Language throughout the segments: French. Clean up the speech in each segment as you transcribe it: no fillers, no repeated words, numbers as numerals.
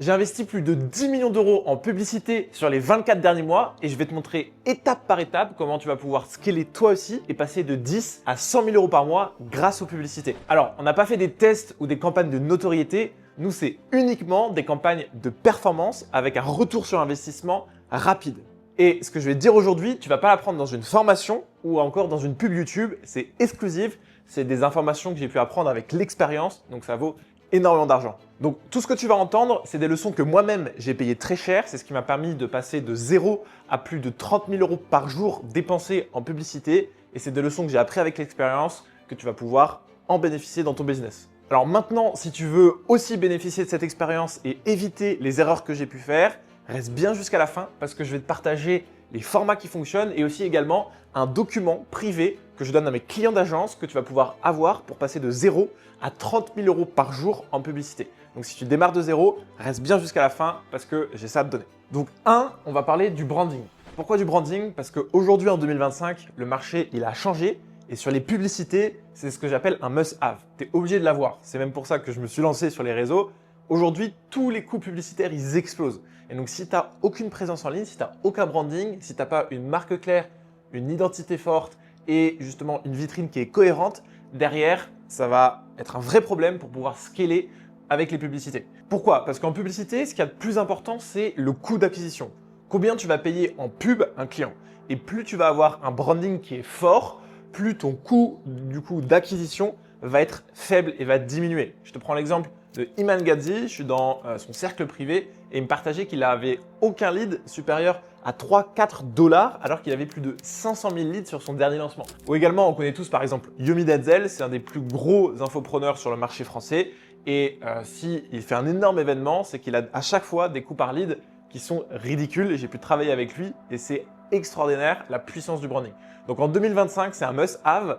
J'ai investi plus de 10 millions d'euros en publicité sur les 24 derniers mois et je vais te montrer étape par étape comment tu vas pouvoir scaler toi aussi et passer de 10 à 100 000 euros par mois grâce aux publicités. Alors, on n'a pas fait des tests ou des campagnes de notoriété. Nous, c'est uniquement des campagnes de performance avec un retour sur investissement rapide. Et ce que je vais te dire aujourd'hui, tu ne vas pas l'apprendre dans une formation ou encore dans une pub YouTube. C'est exclusif. C'est des informations que j'ai pu apprendre avec l'expérience. Donc, ça vaut énormément d'argent. Donc tout ce que tu vas entendre, c'est des leçons que moi-même j'ai payé très cher. C'est ce qui m'a permis de passer de 0 à plus de 30 000 euros par jour dépensés en publicité. Et c'est des leçons que j'ai appris avec l'expérience que tu vas pouvoir en bénéficier dans ton business. Alors maintenant, si tu veux aussi bénéficier de cette expérience et éviter les erreurs que j'ai pu faire, reste bien jusqu'à la fin parce que je vais te partager les formats qui fonctionnent et aussi également un document privé que je donne à mes clients d'agence que tu vas pouvoir avoir pour passer de 0 à 30 000 euros par jour en publicité. Donc si tu démarres de 0, reste bien jusqu'à la fin parce que j'ai ça à te donner. Donc on va parler du branding. Pourquoi du branding? Parce qu'aujourd'hui en 2025, le marché il a changé et sur les publicités, c'est ce que j'appelle un must-have. Tu es obligé de l'avoir. C'est même pour ça que je me suis lancé sur les réseaux. Aujourd'hui, tous les coûts publicitaires, ils explosent. Et donc, si tu n'as aucune présence en ligne, si tu n'as aucun branding, si tu n'as pas une marque claire, une identité forte et justement une vitrine qui est cohérente, derrière, ça va être un vrai problème pour pouvoir scaler avec les publicités. Pourquoi? Parce qu'en publicité, ce qu'il y a de plus important, c'est le coût d'acquisition. Combien tu vas payer en pub un client? Et plus tu vas avoir un branding qui est fort, plus ton coût d'acquisition va être faible et va diminuer. Je te prends l'exemple de Iman Gadzhi, je suis dans son cercle privé et il me partageait qu'il n'avait aucun lead supérieur à 3-4 dollars alors qu'il avait plus de 500 000 leads sur son dernier lancement. Ou également, on connaît tous par exemple Yomi Denzel, c'est un des plus gros infopreneurs sur le marché français et s'il fait un énorme événement, c'est qu'il a à chaque fois des coûts par lead qui sont ridicules et j'ai pu travailler avec lui et c'est extraordinaire la puissance du branding. Donc en 2025, c'est un must-have.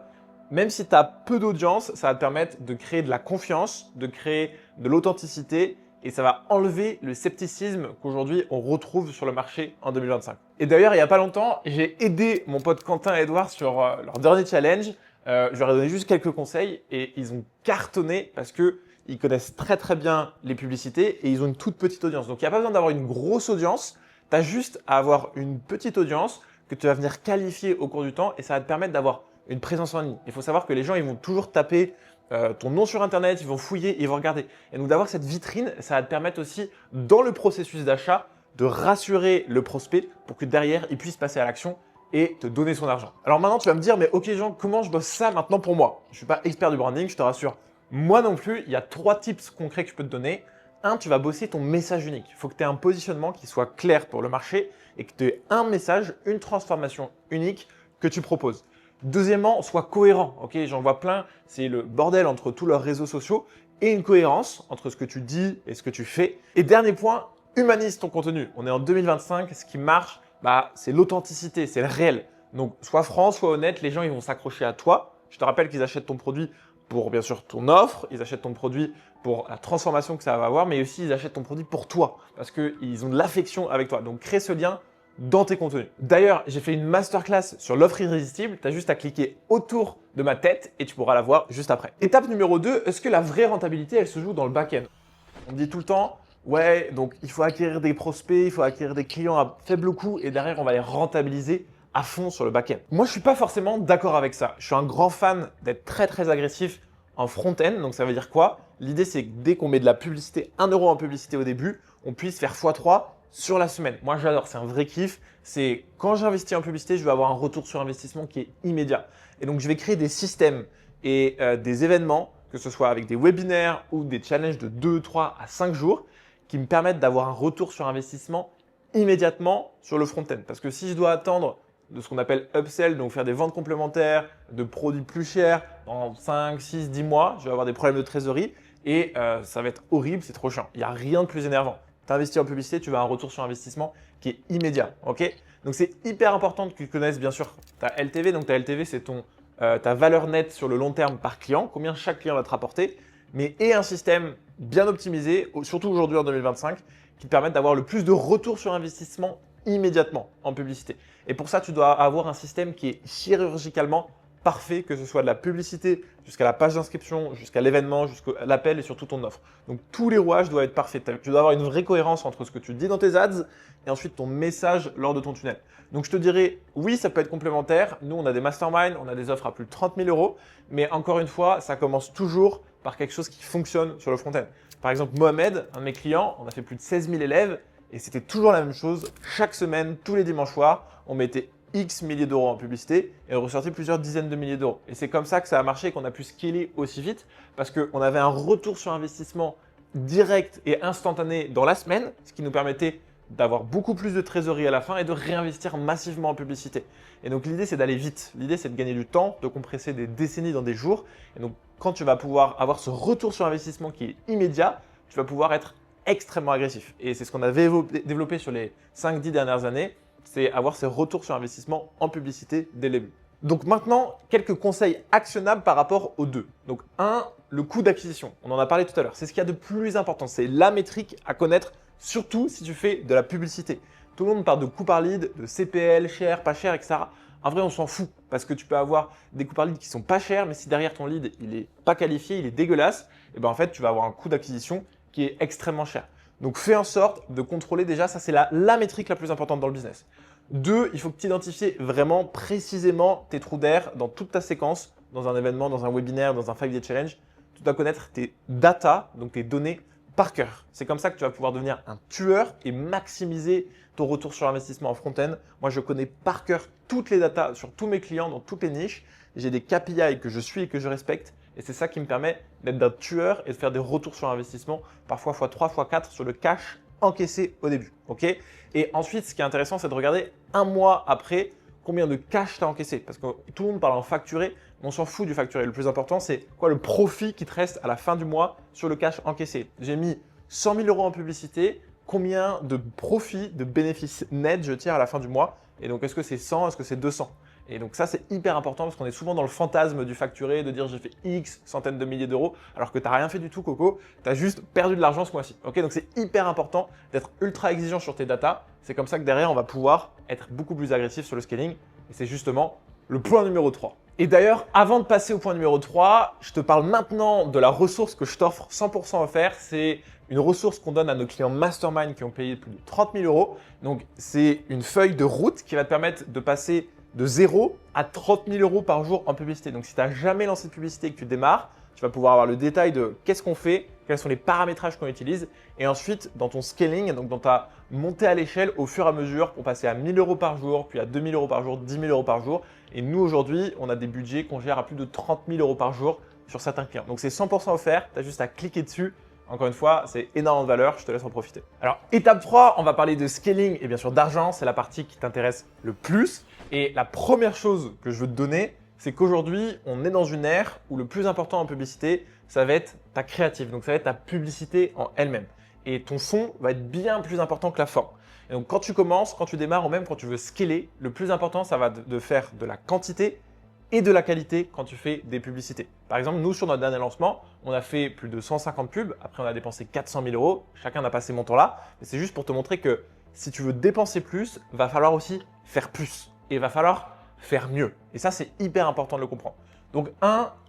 Même si tu as peu d'audience, ça va te permettre de créer de la confiance, de créer de l'authenticité et ça va enlever le scepticisme qu'aujourd'hui on retrouve sur le marché en 2025. Et d'ailleurs, il n'y a pas longtemps, j'ai aidé mon pote Quentin et Edouard sur leur dernier challenge. Je leur ai donné juste quelques conseils et ils ont cartonné parce qu'ils connaissent très bien les publicités et ils ont une toute petite audience. Donc, il n'y a pas besoin d'avoir une grosse audience. Tu as juste à avoir une petite audience que tu vas venir qualifier au cours du temps et ça va te permettre d'avoir une présence en ligne. Il faut savoir que les gens, ils vont toujours taper ton nom sur Internet, ils vont fouiller, ils vont regarder. Et donc d'avoir cette vitrine, ça va te permettre aussi, dans le processus d'achat, de rassurer le prospect pour que derrière, il puisse passer à l'action et te donner son argent. Alors maintenant, tu vas me dire, mais ok Jean, comment je bosse ça maintenant pour moi? Je ne suis pas expert du branding, je te rassure. Moi non plus, il y a 3 tips concrets que je peux te donner. 1, tu vas bosser ton message unique. Il faut que tu aies un positionnement qui soit clair pour le marché et que tu aies un message, une transformation unique que tu proposes. Deuxièmement, sois cohérent. Ok, j'en vois plein, c'est le bordel entre tous leurs réseaux sociaux et une cohérence entre ce que tu dis et ce que tu fais. Et dernier point, humanise ton contenu. On est en 2025, ce qui marche, c'est l'authenticité, c'est le réel. Donc, sois franc, sois honnête, les gens ils vont s'accrocher à toi. Je te rappelle qu'ils achètent ton produit pour bien sûr ton offre, ils achètent ton produit pour la transformation que ça va avoir, mais aussi ils achètent ton produit pour toi parce qu'ils ont de l'affection avec toi. Donc, crée ce lien dans tes contenus. D'ailleurs, j'ai fait une masterclass sur l'offre irrésistible. Tu as juste à cliquer autour de ma tête et tu pourras la voir juste après. Étape numéro 2, est-ce que la vraie rentabilité, elle se joue dans le back-end? On me dit tout le temps, ouais, donc il faut acquérir des prospects, il faut acquérir des clients à faible coût et derrière, on va les rentabiliser à fond sur le back-end. Moi, je ne suis pas forcément d'accord avec ça. Je suis un grand fan d'être très agressif en front-end. Donc, ça veut dire quoi? L'idée, c'est que dès qu'on met de la publicité, 1 euro en publicité au début, on puisse faire x3 sur la semaine. Moi, j'adore, c'est un vrai kiff. C'est quand j'investis en publicité, je vais avoir un retour sur investissement qui est immédiat. Et donc, je vais créer des systèmes et des événements, que ce soit avec des webinaires ou des challenges de 2, 3 à 5 jours, qui me permettent d'avoir un retour sur investissement immédiatement sur le front-end. Parce que si je dois attendre de ce qu'on appelle upsell, donc faire des ventes complémentaires de produits plus chers dans 5, 6, 10 mois, je vais avoir des problèmes de trésorerie et ça va être horrible, c'est trop chiant. Il n'y a rien de plus énervant. Tu investis en publicité, tu vas avoir un retour sur investissement qui est immédiat. Ok? Donc, c'est hyper important que tu connaisses bien sûr ta LTV. Donc, ta LTV, c'est ta valeur nette sur le long terme par client, combien chaque client va te rapporter, mais et un système bien optimisé, surtout aujourd'hui en 2025, qui te permette d'avoir le plus de retour sur investissement immédiatement en publicité. Et pour ça, tu dois avoir un système qui est chirurgicalement parfait, que ce soit de la publicité jusqu'à la page d'inscription, jusqu'à l'événement, jusqu'à l'appel et surtout ton offre. Donc tous les rouages doivent être parfaits. Tu dois avoir une vraie cohérence entre ce que tu dis dans tes ads et ensuite ton message lors de ton tunnel. Donc je te dirais, oui, ça peut être complémentaire. Nous, on a des masterminds, on a des offres à plus de 30 000 euros. Mais encore une fois, ça commence toujours par quelque chose qui fonctionne sur le front-end. Par exemple, Mohamed, un de mes clients, on a fait plus de 16 000 élèves et c'était toujours la même chose. Chaque semaine, tous les dimanches soirs, on mettait X milliers d'euros en publicité et on ressortait plusieurs dizaines de milliers d'euros. Et c'est comme ça que ça a marché et qu'on a pu scaler aussi vite parce qu'on avait un retour sur investissement direct et instantané dans la semaine, ce qui nous permettait d'avoir beaucoup plus de trésorerie à la fin et de réinvestir massivement en publicité. Et donc l'idée, c'est d'aller vite. L'idée, c'est de gagner du temps, de compresser des décennies dans des jours. Et donc quand tu vas pouvoir avoir ce retour sur investissement qui est immédiat, tu vas pouvoir être extrêmement agressif. Et c'est ce qu'on a développé sur les 5-10 dernières années, c'est avoir ces retours sur investissement en publicité dès le début. Donc maintenant, quelques conseils actionnables par rapport aux deux. Donc le coût d'acquisition. On en a parlé tout à l'heure. C'est ce qu'il y a de plus important. C'est la métrique à connaître, surtout si tu fais de la publicité. Tout le monde parle de coût par lead, de CPL, cher, pas cher, etc. En vrai, on s'en fout parce que tu peux avoir des coûts par lead qui sont pas chers, mais si derrière ton lead, il est pas qualifié, il est dégueulasse, et ben en fait, tu vas avoir un coût d'acquisition qui est extrêmement cher. Donc, fais en sorte de contrôler déjà, ça c'est la métrique la plus importante dans le business. 2, il faut que tu identifies vraiment précisément tes trous d'air dans toute ta séquence, dans un événement, dans un webinaire, dans un 5-day challenge. Tu dois connaître tes data, donc tes données par cœur. C'est comme ça que tu vas pouvoir devenir un tueur et maximiser ton retour sur investissement en front-end. Moi, je connais par cœur toutes les datas sur tous mes clients dans toutes les niches. J'ai des KPI que je suis et que je respecte. Et c'est ça qui me permet d'être un tueur et de faire des retours sur investissement, parfois x3, x4 sur le cash encaissé au début. Okay, et ensuite, ce qui est intéressant, c'est de regarder un mois après combien de cash tu as encaissé. Parce que tout le monde parle en facturé, mais on s'en fout du facturé. Le plus important, c'est quoi le profit qui te reste à la fin du mois sur le cash encaissé. J'ai mis 100 000 euros en publicité. Combien de profit, de bénéfices nets je tire à la fin du mois? Et donc, est-ce que c'est 100? Est-ce que c'est 200? Et donc ça, c'est hyper important parce qu'on est souvent dans le fantasme du facturé, de dire j'ai fait X centaines de milliers d'euros, alors que tu n'as rien fait du tout, Coco. Tu as juste perdu de l'argent ce mois-ci. Okay, donc c'est hyper important d'être ultra exigeant sur tes datas. C'est comme ça que derrière, on va pouvoir être beaucoup plus agressif sur le scaling. Et c'est justement le point numéro 3. Et d'ailleurs, avant de passer au point numéro 3, je te parle maintenant de la ressource que je t'offre 100% offert. C'est une ressource qu'on donne à nos clients mastermind qui ont payé plus de 30 000 euros. Donc, c'est une feuille de route qui va te permettre de passer de 0 à 30 000 euros par jour en publicité. Donc, si tu n'as jamais lancé de publicité et que tu démarres, tu vas pouvoir avoir le détail de qu'est-ce qu'on fait, quels sont les paramétrages qu'on utilise et ensuite dans ton scaling, donc dans ta montée à l'échelle au fur et à mesure pour passer à 1 000 euros par jour, puis à 2 000 euros par jour, 10 000 euros par jour. Et nous, aujourd'hui, on a des budgets qu'on gère à plus de 30 000 euros par jour sur certains clients. Donc, c'est 100% offert. Tu as juste à cliquer dessus. Encore une fois, c'est énormément de valeur, je te laisse en profiter. Alors, étape 3, on va parler de scaling et bien sûr d'argent. C'est la partie qui t'intéresse le plus. Et la première chose que je veux te donner, c'est qu'aujourd'hui, on est dans une ère où le plus important en publicité, ça va être ta créative. Donc, ça va être ta publicité en elle-même. Et ton fond va être bien plus important que la forme. Et donc, quand tu commences, quand tu démarres ou même quand tu veux scaler, le plus important, ça va de faire de la quantité et de la qualité quand tu fais des publicités. Par exemple, nous, sur notre dernier lancement, on a fait plus de 150 pubs. Après, on a dépensé 400 000 euros. Chacun n'a pas ces montants-là. Mais c'est juste pour te montrer que si tu veux dépenser plus, va falloir aussi faire plus. Et il va falloir faire mieux. Et ça, c'est hyper important de le comprendre. Donc,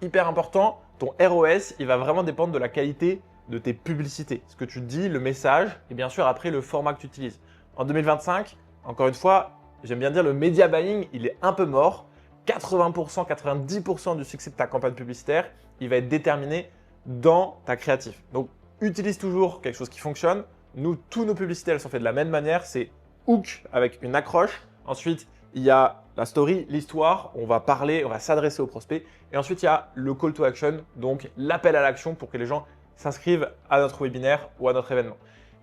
hyper important, ton ROS, il va vraiment dépendre de la qualité de tes publicités. Ce que tu dis, le message et bien sûr, après, le format que tu utilises. En 2025, encore une fois, j'aime bien dire le media buying, il est un peu mort. 80%, 90% du succès de ta campagne publicitaire, il va être déterminé dans ta créative. Donc, utilise toujours quelque chose qui fonctionne. Nous, tous nos publicités, elles sont faites de la même manière. C'est hook avec une accroche. Ensuite, il y a la story, l'histoire. On va parler, on va s'adresser aux prospects. Et ensuite, il y a le call to action, donc l'appel à l'action pour que les gens s'inscrivent à notre webinaire ou à notre événement.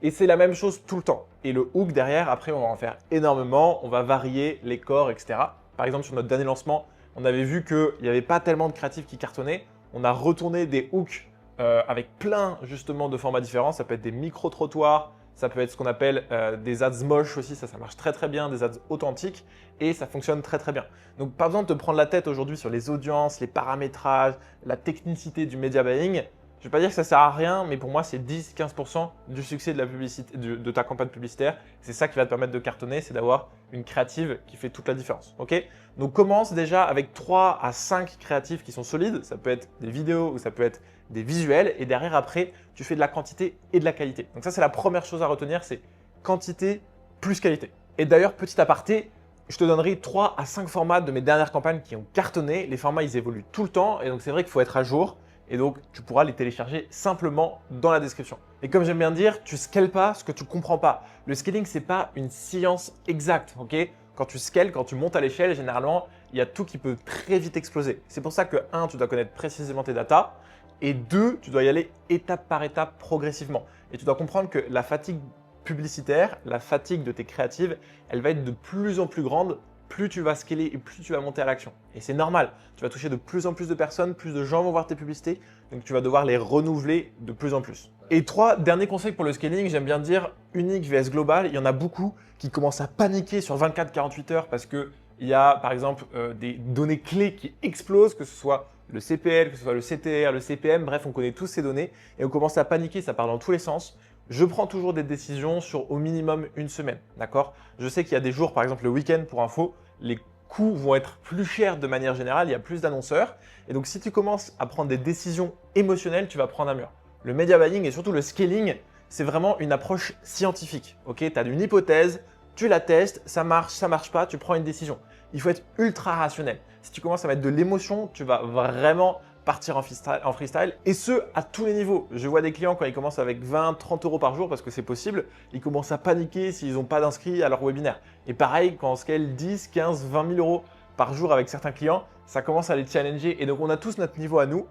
Et c'est la même chose tout le temps. Et le hook derrière, après, on va en faire énormément. On va varier les corps, etc. Par exemple, sur notre dernier lancement, on avait vu qu'il n'y avait pas tellement de créatifs qui cartonnaient. On a retourné des hooks avec plein justement de formats différents. Ça peut être des micro-trottoirs, ça peut être ce qu'on appelle des ads moches aussi. Ça marche très très bien, des ads authentiques et ça fonctionne très très bien. Donc, pas besoin de te prendre la tête aujourd'hui sur les audiences, les paramétrages, la technicité du media buying. Je ne vais pas dire que ça sert à rien, mais pour moi, c'est 10-15% du succès de la publicité, de ta campagne publicitaire. C'est ça qui va te permettre de cartonner, c'est d'avoir une créative qui fait toute la différence. Ok? Donc commence déjà avec 3 à 5 créatifs qui sont solides. Ça peut être des vidéos ou ça peut être des visuels. Et derrière, après, tu fais de la quantité et de la qualité. Donc ça, c'est la première chose à retenir, c'est quantité plus qualité. Et d'ailleurs, petit aparté, je te donnerai 3 à 5 formats de mes dernières campagnes qui ont cartonné. Les formats, ils évoluent tout le temps et donc c'est vrai qu'il faut être à jour. Et donc, tu pourras les télécharger simplement dans la description. Et comme j'aime bien dire, tu scales pas ce que tu comprends pas. Le scaling, c'est pas une science exacte, ok? Quand tu scales, quand tu montes à l'échelle, généralement, il y a tout qui peut très vite exploser. C'est pour ça que 1, tu dois connaître précisément tes datas et 2, tu dois y aller étape par étape progressivement. Et tu dois comprendre que la fatigue publicitaire, la fatigue de tes créatives, elle va être de plus en plus grande plus tu vas scaler et plus tu vas monter à l'action. Et c'est normal, tu vas toucher de plus en plus de personnes, plus de gens vont voir tes publicités, donc tu vas devoir les renouveler de plus en plus. Et 3 derniers conseils pour le scaling, j'aime bien dire unique vs global. Il y en a beaucoup qui commencent à paniquer sur 24-48 heures parce qu'il y a par exemple des données clés qui explosent, que ce soit le CPL, que ce soit le CTR, le CPM, bref, on connaît tous ces données et on commence à paniquer, ça part dans tous les sens. Je prends toujours des décisions sur au minimum une semaine, d'accord? Je sais qu'il y a des jours, par exemple le week-end pour info, les coûts vont être plus chers de manière générale, il y a plus d'annonceurs. Et donc si tu commences à prendre des décisions émotionnelles, tu vas prendre un mur. Le media buying et surtout le scaling, c'est vraiment une approche scientifique. Ok, tu as une hypothèse, tu la testes, ça marche pas, tu prends une décision. Il faut être ultra rationnel. Si tu commences à mettre de l'émotion, tu vas vraiment partir en freestyle et ce à tous les niveaux. Je vois des clients quand ils commencent avec 20-30 euros par jour parce que c'est possible, ils commencent à paniquer s'ils n'ont pas d'inscrits à leur webinaire. Et pareil, quand on scale 10, 15, 20 000 euros par jour avec certains clients, ça commence à les challenger et donc on a tous notre niveau à nous.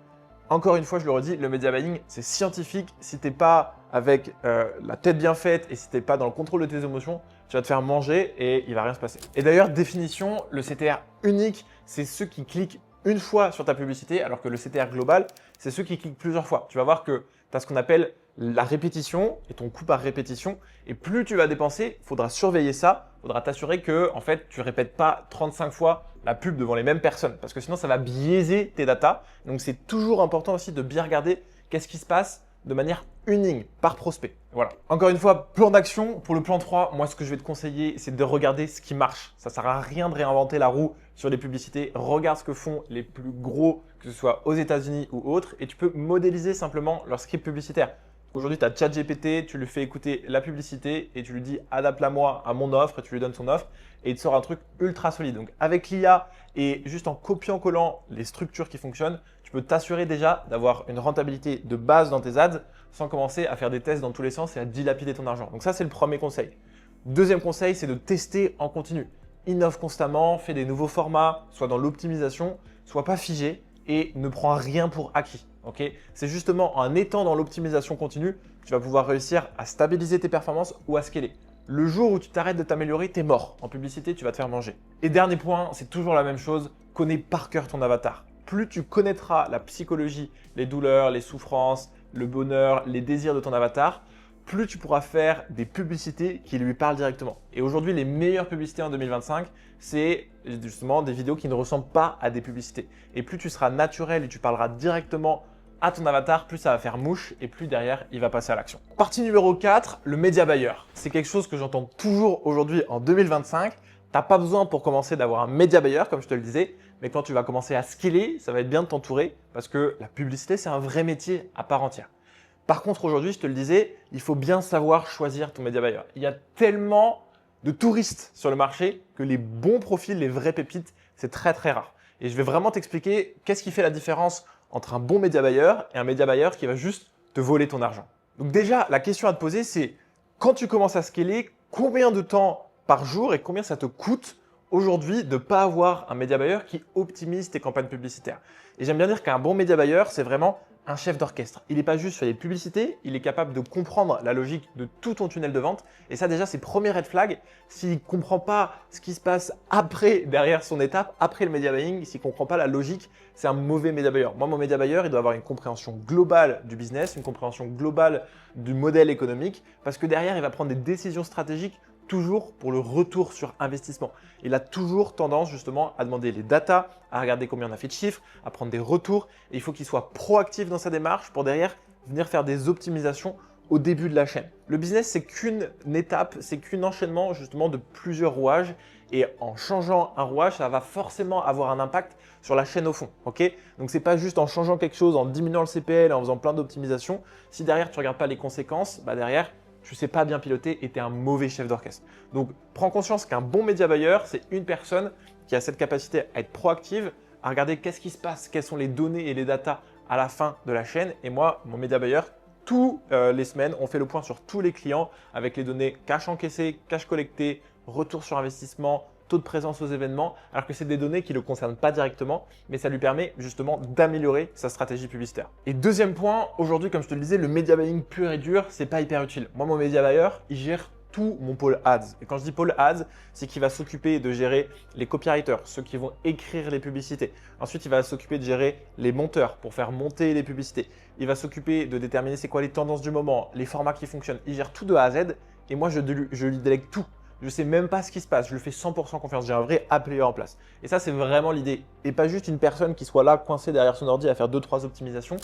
Encore une fois, je le redis, le media buying, c'est scientifique. Si tu n'es pas avec la tête bien faite et si tu n'es pas dans le contrôle de tes émotions, tu vas te faire manger et il ne va rien se passer. Et d'ailleurs, définition, le CTR unique, c'est ceux qui cliquent une fois sur ta publicité, alors que le CTR global, c'est ceux qui cliquent plusieurs fois. Tu vas voir que tu as ce qu'on appelle la répétition et ton coût par répétition. Et plus tu vas dépenser, il faudra surveiller ça. Il faudra t'assurer que en fait, tu ne répètes pas 35 fois la pub devant les mêmes personnes parce que sinon, ça va biaiser tes datas. Donc, c'est toujours important aussi de bien regarder qu'est-ce qui se passe de manière unique par prospect. Voilà. Encore une fois, plan d'action. Pour le plan 3, moi, ce que je vais te conseiller, c'est de regarder ce qui marche. Ça ne sert à rien de réinventer la roue sur les publicités. Regarde ce que font les plus gros, que ce soit aux États-Unis ou autres, et tu peux modéliser simplement leur script publicitaire. Aujourd'hui, tu as ChatGPT, tu lui fais écouter la publicité et tu lui dis adapte-la moi à mon offre et tu lui donnes son offre et il te sort un truc ultra solide. Donc avec l'IA et juste en copiant-collant les structures qui fonctionnent, tu peux t'assurer déjà d'avoir une rentabilité de base dans tes ads sans commencer à faire des tests dans tous les sens et à dilapider ton argent. Donc ça, c'est le premier conseil. Deuxième conseil, c'est de tester en continu. Innove constamment, fais des nouveaux formats, soit dans l'optimisation, soit pas figé et ne prends rien pour acquis. Okay, c'est justement en étant dans l'optimisation continue, tu vas pouvoir réussir à stabiliser tes performances ou à scaler. Le jour où tu t'arrêtes de t'améliorer, tu es mort. En publicité, tu vas te faire manger. Et dernier point, c'est toujours la même chose, connais par cœur ton avatar. Plus tu connaîtras la psychologie, les douleurs, les souffrances, le bonheur, les désirs de ton avatar, plus tu pourras faire des publicités qui lui parlent directement. Et aujourd'hui, les meilleures publicités en 2025, c'est justement des vidéos qui ne ressemblent pas à des publicités. Et plus tu seras naturel et tu parleras directement à ton avatar, plus ça va faire mouche et plus derrière, il va passer à l'action. Partie numéro 4, le média buyer. C'est quelque chose que j'entends toujours aujourd'hui en 2025. Tu n'as pas besoin pour commencer d'avoir un média buyer, comme je te le disais, mais quand tu vas commencer à scaler, ça va être bien de t'entourer parce que la publicité, c'est un vrai métier à part entière. Par contre, aujourd'hui, je te le disais, il faut bien savoir choisir ton média buyer. Il y a tellement de touristes sur le marché que les bons profils, les vraies pépites, c'est très très rare. Et je vais vraiment t'expliquer qu'est-ce qui fait la différence entre un bon média buyer et un média buyer qui va juste te voler ton argent. Donc déjà, la question à te poser, c'est quand tu commences à scaler, combien de temps par jour et combien ça te coûte aujourd'hui de ne pas avoir un média buyer qui optimise tes campagnes publicitaires. Et j'aime bien dire qu'un bon média buyer, c'est vraiment un chef d'orchestre. Il n'est pas juste sur les publicités, il est capable de comprendre la logique de tout ton tunnel de vente. Et ça déjà, c'est premier red flag. S'il ne comprend pas ce qui se passe après, derrière son étape, après le media buying, s'il ne comprend pas la logique, c'est un mauvais media buyer. Moi, mon media buyer, il doit avoir une compréhension globale du business, une compréhension globale du modèle économique, parce que derrière, il va prendre des décisions stratégiques toujours pour le retour sur investissement. Il a toujours tendance justement à demander les datas, à regarder combien on a fait de chiffres, à prendre des retours. Et il faut qu'il soit proactif dans sa démarche pour derrière venir faire des optimisations au début de la chaîne. Le business, c'est qu'une étape, c'est qu'un enchaînement justement de plusieurs rouages. Et en changeant un rouage, ça va forcément avoir un impact sur la chaîne au fond. Ok, donc, ce n'est pas juste en changeant quelque chose, en diminuant le CPL, en faisant plein d'optimisations. Si derrière, tu ne regardes pas les conséquences, derrière, tu ne sais pas bien piloter et tu es un mauvais chef d'orchestre. Donc, prends conscience qu'un bon média buyer, c'est une personne qui a cette capacité à être proactive, à regarder qu'est-ce qui se passe, quelles sont les données et les datas à la fin de la chaîne. Et moi, mon média buyer, toutes les semaines, on fait le point sur tous les clients avec les données cash encaissé, cash collecté, retour sur investissement, taux de présence aux événements, alors que c'est des données qui ne le concernent pas directement, mais ça lui permet justement d'améliorer sa stratégie publicitaire. Et deuxième point, aujourd'hui, comme je te le disais, le media buying pur et dur, c'est pas hyper utile. Moi, mon media buyer, il gère tout mon pôle ads. Et quand je dis pôle ads, c'est qu'il va s'occuper de gérer les copywriters, ceux qui vont écrire les publicités. Ensuite, il va s'occuper de gérer les monteurs pour faire monter les publicités. Il va s'occuper de déterminer c'est quoi les tendances du moment, les formats qui fonctionnent. Il gère tout de A à Z et moi, je lui délègue tout. Je ne sais même pas ce qui se passe, je lui fais 100% confiance, j'ai un vrai A-player en place. Et ça, c'est vraiment l'idée. Et pas juste une personne qui soit là, coincée derrière son ordi à faire 2-3 optimisations,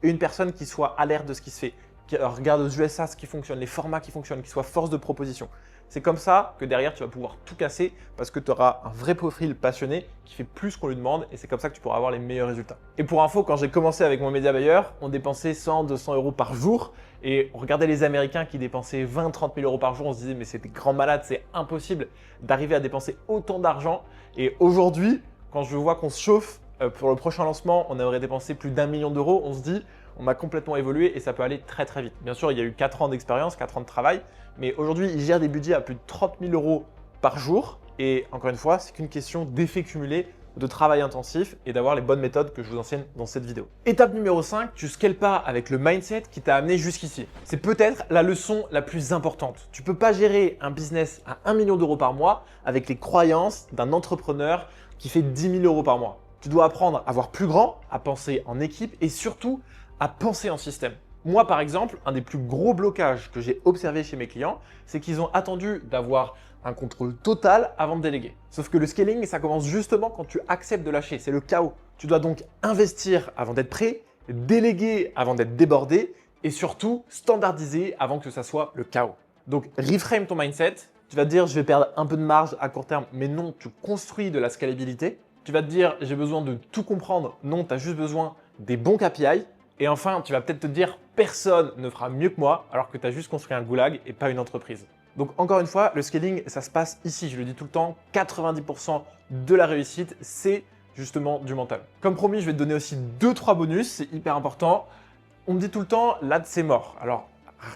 et une personne qui soit alerte de ce qui se fait, qui regarde aux USA ce qui fonctionne, les formats qui fonctionnent, qui soit force de proposition. C'est comme ça que derrière, tu vas pouvoir tout casser parce que tu auras un vrai profil passionné qui fait plus qu'on lui demande et c'est comme ça que tu pourras avoir les meilleurs résultats. Et pour info, quand j'ai commencé avec mon média buyer, on dépensait 100-200 euros par jour et on regardait les Américains qui dépensaient 20-30 000 euros par jour. On se disait, mais c'est des grands malades, c'est impossible d'arriver à dépenser autant d'argent. Et aujourd'hui, quand je vois qu'on se chauffe pour le prochain lancement, on aimerait dépenser plus d'1 million d'euros, on se dit, on a complètement évolué et ça peut aller très très vite. Bien sûr, il y a eu 4 ans d'expérience, 4 ans de travail, mais aujourd'hui, ils gèrent des budgets à plus de 30 000 euros par jour. Et encore une fois, c'est qu'une question d'effet cumulé, de travail intensif et d'avoir les bonnes méthodes que je vous enseigne dans cette vidéo. Étape numéro 5, tu ne scales pas avec le mindset qui t'a amené jusqu'ici. C'est peut-être la leçon la plus importante. Tu ne peux pas gérer un business à 1 million d'euros par mois avec les croyances d'un entrepreneur qui fait 10 000 euros par mois. Tu dois apprendre à voir plus grand, à penser en équipe et surtout à penser en système. Moi, par exemple, un des plus gros blocages que j'ai observé chez mes clients, c'est qu'ils ont attendu d'avoir un contrôle total avant de déléguer. Sauf que le scaling, ça commence justement quand tu acceptes de lâcher. C'est le chaos. Tu dois donc investir avant d'être prêt, déléguer avant d'être débordé et surtout standardiser avant que ça soit le chaos. Donc, reframe ton mindset. Tu vas te dire, je vais perdre un peu de marge à court terme, mais non, tu construis de la scalabilité. Tu vas te dire, j'ai besoin de tout comprendre. Non, tu as juste besoin des bons KPI. Et enfin, tu vas peut-être te dire, personne ne fera mieux que moi alors que tu as juste construit un goulag et pas une entreprise. Donc encore une fois, le scaling, ça se passe ici. Je le dis tout le temps, 90% de la réussite, c'est justement du mental. Comme promis, je vais te donner aussi 2-3 bonus, c'est hyper important. On me dit tout le temps, l'ad c'est mort. Alors,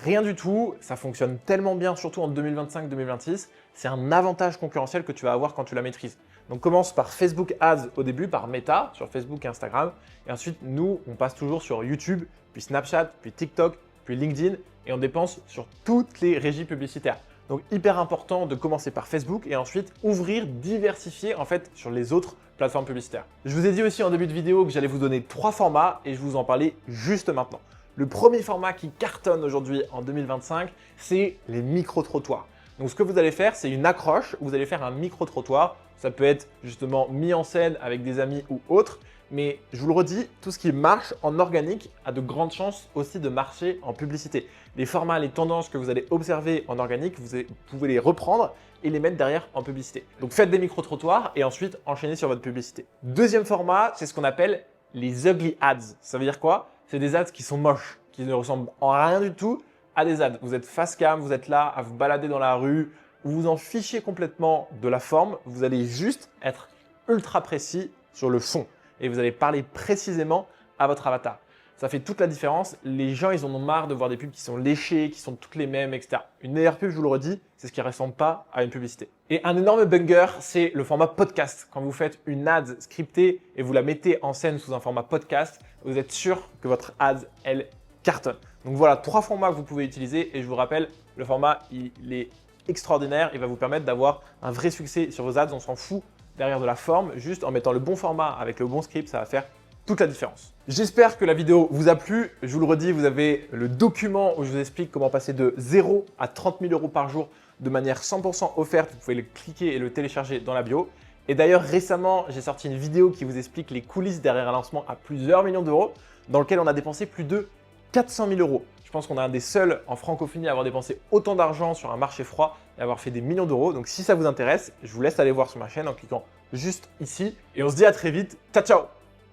rien du tout, ça fonctionne tellement bien, surtout en 2025-2026. C'est un avantage concurrentiel que tu vas avoir quand tu la maîtrises. Donc commence par Facebook Ads au début, par Meta, sur Facebook et Instagram. Et ensuite, nous, on passe toujours sur YouTube, puis Snapchat, puis TikTok, puis LinkedIn. Et on dépense sur toutes les régies publicitaires. Donc hyper important de commencer par Facebook et ensuite ouvrir, diversifier en fait sur les autres plateformes publicitaires. Je vous ai dit aussi en début de vidéo que j'allais vous donner 3 formats et je vous en parlais juste maintenant. Le premier format qui cartonne aujourd'hui en 2025, c'est les micro-trottoirs. Donc ce que vous allez faire, c'est une accroche, vous allez faire un micro-trottoir. Ça peut être justement mis en scène avec des amis ou autres. Mais je vous le redis, tout ce qui marche en organique a de grandes chances aussi de marcher en publicité. Les formats, les tendances que vous allez observer en organique, vous pouvez les reprendre et les mettre derrière en publicité. Donc faites des micro-trottoirs et ensuite enchaînez sur votre publicité. Deuxième format, c'est ce qu'on appelle les ugly ads. Ça veut dire quoi? C'est des ads qui sont moches, qui ne ressemblent en rien du tout à des ads. Vous êtes face cam, vous êtes là à vous balader dans la rue, vous vous en fichez complètement de la forme, vous allez juste être ultra précis sur le fond. Et vous allez parler précisément à votre avatar. Ça fait toute la différence. Les gens, ils en ont marre de voir des pubs qui sont léchées, qui sont toutes les mêmes, etc. Une meilleure pub, je vous le redis, c'est ce qui ne ressemble pas à une publicité. Et un énorme banger, c'est le format podcast. Quand vous faites une ad scriptée et vous la mettez en scène sous un format podcast, vous êtes sûr que votre ad, elle cartonne. Donc voilà, 3 formats que vous pouvez utiliser. Et je vous rappelle, le format, il est extraordinaire. Il va vous permettre d'avoir un vrai succès sur vos ads. On s'en fout derrière de la forme, juste en mettant le bon format avec le bon script, ça va faire toute la différence. J'espère que la vidéo vous a plu. Je vous le redis, vous avez le document où je vous explique comment passer de 0 à 30 000 euros par jour de manière 100% offerte. Vous pouvez le cliquer et le télécharger dans la bio. Et d'ailleurs, récemment, j'ai sorti une vidéo qui vous explique les coulisses derrière un lancement à plusieurs millions d'euros, dans lequel on a dépensé plus de 400 000 euros. Je pense qu'on est un des seuls en francophonie à avoir dépensé autant d'argent sur un marché froid et avoir fait des millions d'euros. Donc si ça vous intéresse, je vous laisse aller voir sur ma chaîne en cliquant juste ici. Et on se dit à très vite. Ciao, ciao!